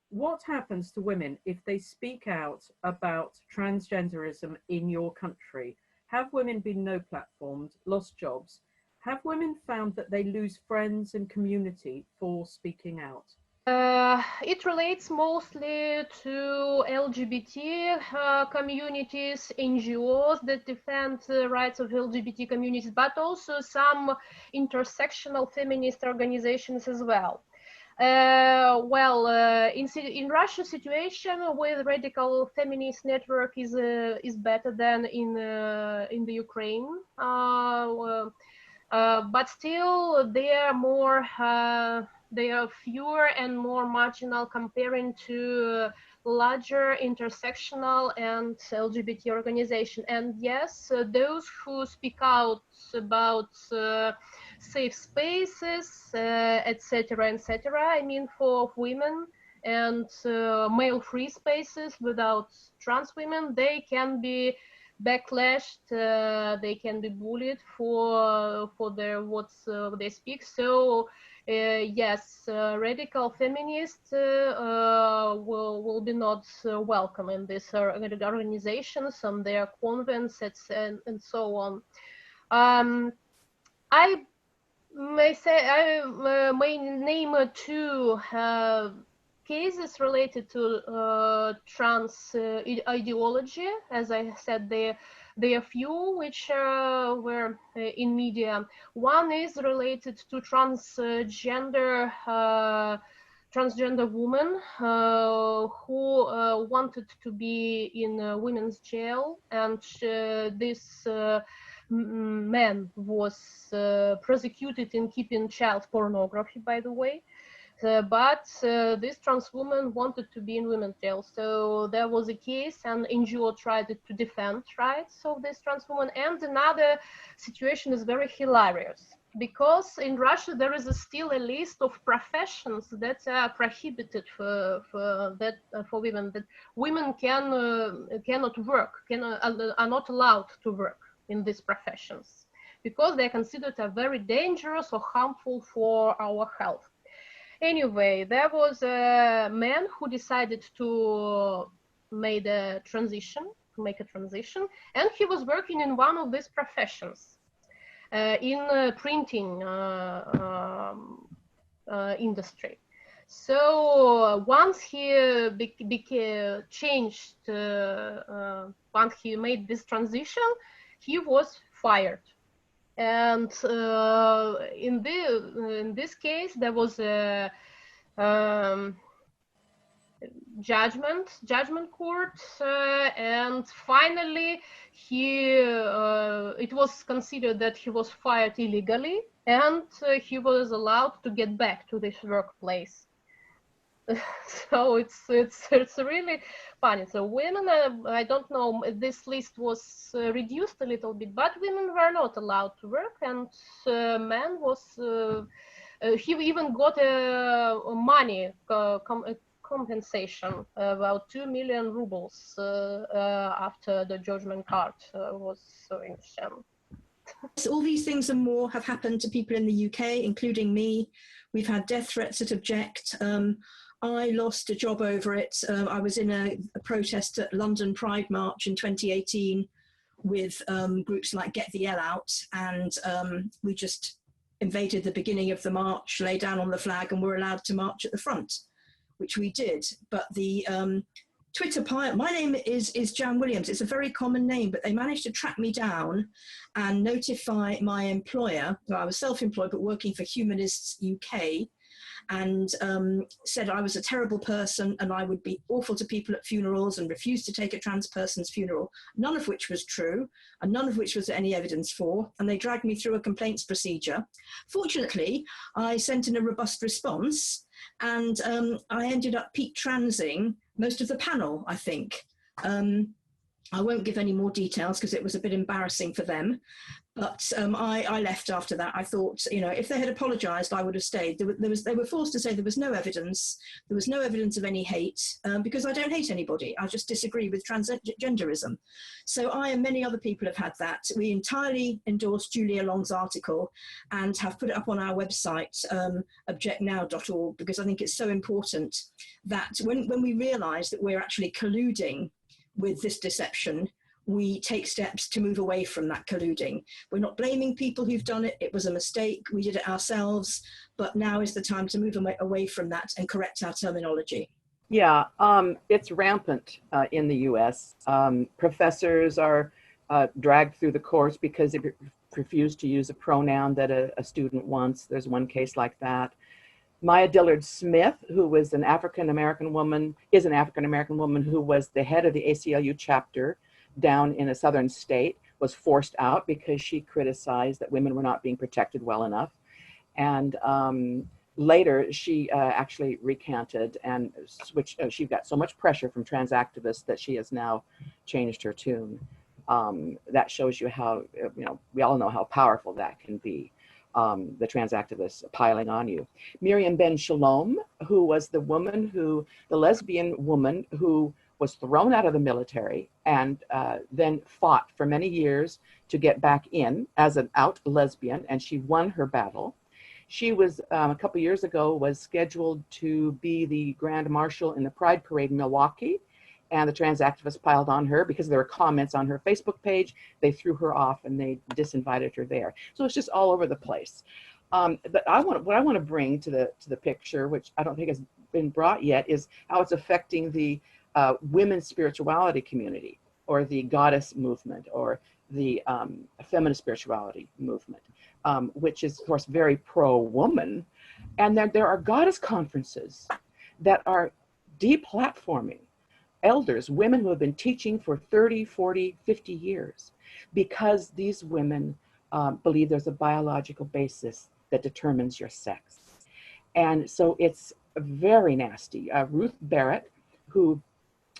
what happens to women if they speak out about transgenderism in your country? Have women been no-platformed, lost jobs? Have women found that they lose friends and community for speaking out? It relates mostly to LGBT communities, NGOs that defend the rights of LGBT communities, but also some intersectional feminist organizations as well. In Russia, situation with radical feminist network is better than in the Ukraine, but still they are fewer and more marginal comparing to larger intersectional and LGBT organization. And yes, those who speak out about safe spaces, etc., etc. I mean, for women and male-free spaces without trans women, they can be backlashed, they can be bullied for their what they speak. So yes, radical feminists will be not welcome in these organizations and their convents and so on. I may say I may name two cases related to trans ideology. As I said, there are few which were in media. One is related to transgender woman who wanted to be in a women's jail, and this man was prosecuted in keeping child pornography, by the way. But this trans woman wanted to be in women's jail. So there was a case, and NGO tried to defend rights of this trans woman. And another situation is very hilarious, because in Russia there is still a list of professions that are prohibited for women, that women cannot work, are not allowed to work in these professions, because they are considered very dangerous or harmful for our health. Anyway, there was a man who decided to make a transition, and he was working in one of these professions, in printing industry. So once he once he made this transition, he was fired. And in this case, there was a judgment court, and finally it was considered that he was fired illegally, and he was allowed to get back to this workplace. So it's really funny. So women, I don't know, this list was reduced a little bit, but women were not allowed to work, and man was, he even got money compensation, about 2 million rubles after the judgment court was in Shem. All these things and more have happened to people in the UK, including me. We've had death threats that object. I lost a job over it. I was in a protest at London Pride March in 2018 with groups like Get the L Out, and we just invaded the beginning of the march, lay down on the flag, and were allowed to march at the front, which we did. But the Twitter pirate, my name is Jan Williams. It's a very common name, but they managed to track me down and notify my employer. Well, I was self-employed, but working for Humanists UK, and said I was a terrible person and I would be awful to people at funerals and refused to take a trans person's funeral, none of which was true and none of which was any evidence for, and they dragged me through a complaints procedure. Fortunately, I sent in a robust response, and I ended up peak transing most of the panel, I think. I won't give any more details because it was a bit embarrassing for them. But I left after that. I thought, you know, if they had apologized, I would have stayed. They were forced to say there was no evidence. There was no evidence of any hate, because I don't hate anybody. I just disagree with transgenderism. So I and many other people have had that. We entirely endorsed Julia Long's article and have put it up on our website, objectnow.org, because I think it's so important that when we realize that we're actually colluding with this deception, we take steps to move away from that colluding. We're not blaming people who've done it. It was a mistake. We did it ourselves. But now is the time to move away from that and correct our terminology. Yeah, it's rampant in the US. Professors are dragged through the course because they refuse to use a pronoun that a student wants. There's one case like that. Maya Dillard Smith, who was an African-American woman, is an African-American woman who was the head of the ACLU chapter down in a southern state, was forced out because she criticized that women were not being protected well enough. And later she actually recanted and switched. She got so much pressure from trans activists that she has now changed her tune. That shows you how, you know, we all know how powerful that can be. The trans activists piling on you. Miriam Ben Shalom, who was the lesbian woman who was thrown out of the military and then fought for many years to get back in as an out lesbian, and she won her battle. She was, a couple years ago, was scheduled to be the Grand Marshal in the Pride Parade in Milwaukee, and the trans activists piled on her because there were comments on her Facebook page. They threw her off and they disinvited her there. So it's just all over the place. But what I want to bring to the picture, which I don't think has been brought yet, is how it's affecting the women's spirituality community, or the goddess movement, or the feminist spirituality movement, which is, of course, very pro-woman. And there are goddess conferences that are deplatforming elders, women who have been teaching for 30, 40, 50 years, because these women believe there's a biological basis that determines your sex. And so it's very nasty. Ruth Barrett, who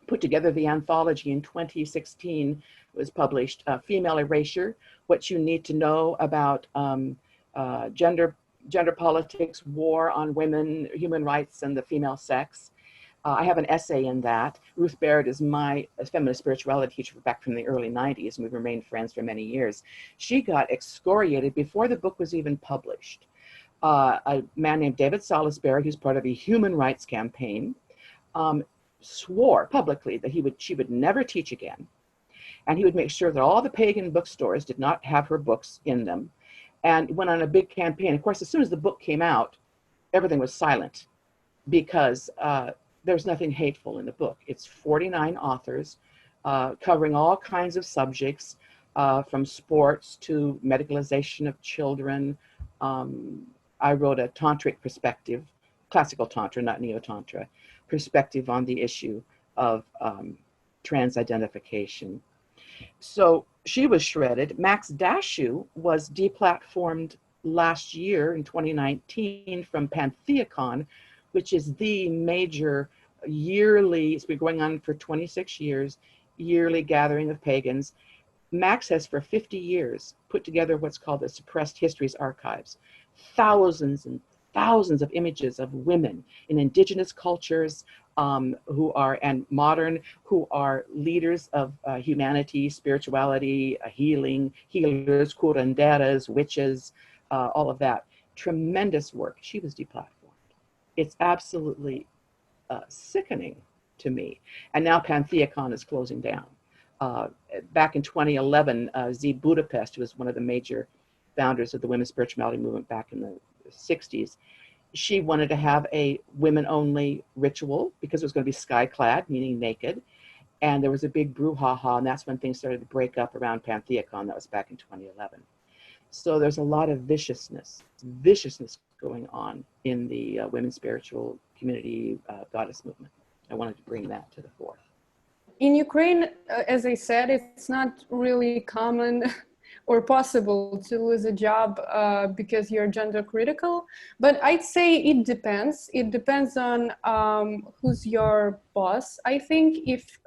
put together the anthology in 2016, was published, Female Erasure, What You Need to Know About Gender Politics, War on Women, Human Rights, and the Female Sex. I have an essay in that. Ruth Barrett is my feminist spirituality teacher back from the early 90s, and we've remained friends for many years. She got excoriated before the book was even published. A man named David Salisbury, who's part of a human rights campaign, swore publicly that she would never teach again. And he would make sure that all the pagan bookstores did not have her books in them, and went on a big campaign. Of course, as soon as the book came out, everything was silent, because there's nothing hateful in the book. It's 49 authors covering all kinds of subjects, from sports to medicalization of children. I wrote a tantric perspective, classical tantra, not neo-tantra, perspective on the issue of trans identification. So she was shredded. Max Dashu was deplatformed last year in 2019 from PantheaCon, which is the major yearly, it's been going on for 26 years, yearly gathering of pagans. Max has for 50 years put together what's called the Suppressed Histories Archives. Thousands and thousands of images of women in indigenous cultures and modern, who are leaders of humanity, spirituality, healing, healers, curanderas, witches, all of that. Tremendous work. She was deplatformed. It's absolutely sickening to me. And now PantheaCon is closing down. Back in 2011, Z Budapest, who was one of the major founders of the women's spirituality movement back in the 60s, she wanted to have a women-only ritual because it was going to be sky-clad, meaning naked. And there was a big brouhaha, and that's when things started to break up around PantheaCon. That was back in 2011. So there's a lot of viciousness going on in the women's spiritual community goddess movement. I wanted to bring that to the fore. In Ukraine, as I said, it's not really common or possible to lose a job because you're gender critical. But I'd say it depends. It depends on who's your boss. I think if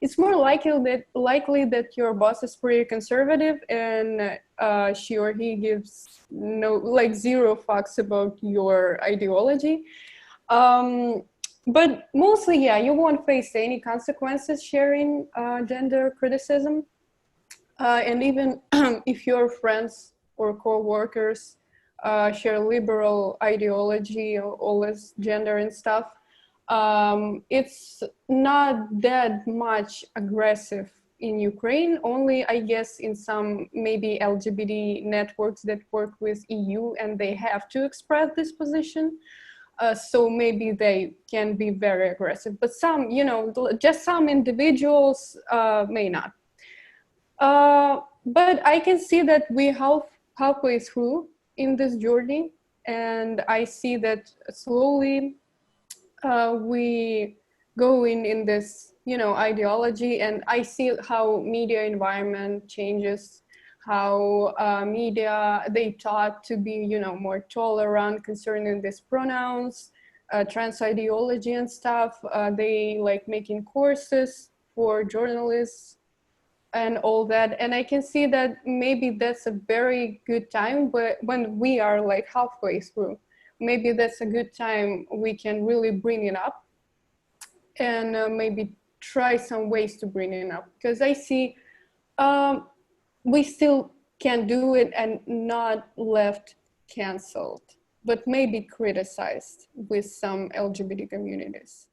it's more likely that your boss is pretty conservative and she or he gives zero fucks about your ideology. But mostly, yeah, you won't face any consequences sharing gender criticism. And even if your friends or co-workers share liberal ideology or all this gender and stuff, it's not that much aggressive in Ukraine, only I guess in some maybe LGBT networks that work with EU and they have to express this position. So maybe they can be very aggressive, but some, just some individuals may not. But I can see that we halfway through in this journey, and I see that slowly we go in this, ideology, and I see how media environment changes, how media, they taught to be, more tolerant concerning these pronouns, trans ideology and stuff. They like making courses for journalists and all that. And I can see that maybe that's a very good time, but when we are like halfway through, maybe that's a good time we can really bring it up and maybe try some ways to bring it up. Because I see we still can do it and not left canceled, but maybe criticized with some LGBT communities.